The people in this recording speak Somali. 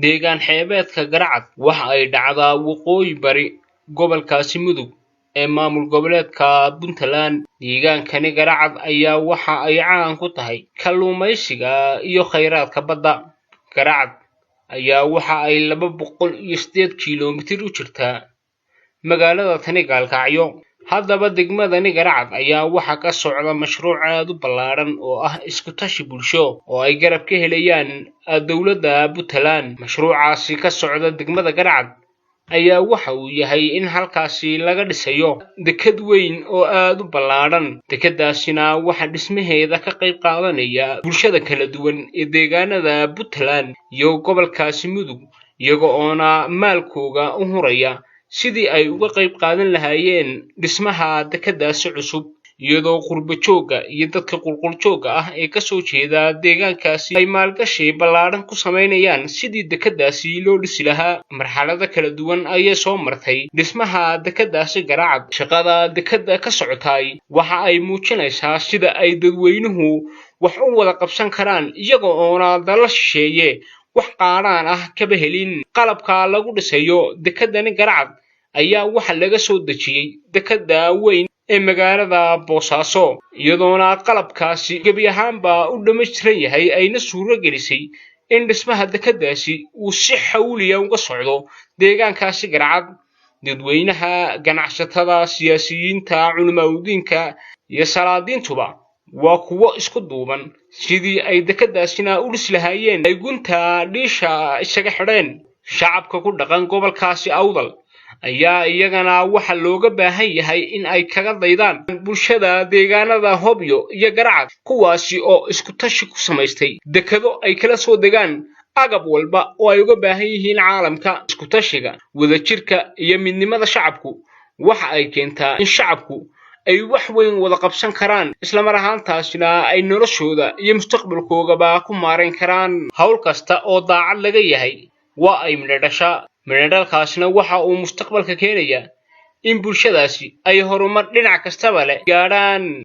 deegaan xeebeedka Garacad waxa ay dhacdaa waqooyi bari gobolkaasi Mudug ee maamul goboleedka Puntland. Deegaankani Garacad ayaa waxa ay caan ku tahay kalluumaysiga iyo kheyraadka badda. Garacad ayaa waxa ay 208 kiiloomitir u jirtaa magaalada tani Gaalkacyo. Haddaba degmadani Garacad ayaa waxa ka socda mashruuc aad u ballaaran oo ah isku tashi bulsho oo ay garab ka helayaan dawladda Puntland. Mashruucaasi ka socda degmada Garacad ayaa waxa uu yahay in halkaasi laga dhisayo dekad weyn oo aad u ballaaran. Dekadaasina waxa dhismaheeda ka qayb qaadanaya bulshada kala duwan ee deegaanada Puntland iyo gobolkaasi Mudug, iyaga oo maalkooda u huraya sidii ay uga qayb qaadan lahaayeen dhismaha dekadaasi cusub, iyadoo qurbo jooga iyo dadka qulqul jooga ah ee ka soo jeeda deegaankaasi ay maalgashi ballaaran ku sameynayaan sidii dekadaasi loo dhisi lahaa. Marxalado kala duwan ayay soo martay dhismaha dekadaasi Garacad. Shaqada dekada ka socotay waxa ay muujinaysaa sida ay dadweynuhu wax u wada qabsan karaan iyaga oo dala shisheeye wax qaaraan ah ka helin. Qalabka lagu dhisayo dekadani Garacad ayaa waxa laga soo dejiyay dekada weyn ee magaalada Boosaaso, iyadoo qalabkaasi gebi ahaanba u dhammaystiran yahay ayna suuro gelisay in dhismaha dekadaasi uu si xawliya uga socdo deegaankaasi Garacad. Dadweynaha, ganacsatada, siyaasiyiinta, culimaawoodiinka iyo salaadiintuba waa kuwo isku duuban sidii ay dekadaasina u dhisi lahaayeen. Ay gunta dhiisha isaga xidheen. Shacabka ku dhaqan gobolkaasi Awdal ayaa iyagana waxa looga baahan yahay in ay kaga daydaan bulshada deegaanada Hobyo iyo Garacad, kuwaasi oo isku tashi ku samaystay dekado ay kala soo degaan agab walba oo ay uga baahan yihiin caalamka. Isku tashiga, wadajirka iyo midnimada shacabku waxa ay keentaa in shacabku ay wax weyn wada qabsan karaan, isla mar ahaantaasina ay noloshooda iyo mustaqbalkoodaba ku maareyn karaan. Hawl kasta oo daacad laga yahay waa ay midho dhashaa. Midho-dhalkaasina waxa uu mustaqbalka keenayaa in bulshadaasi ay horumar dhinac kastaba leh gaadhaan.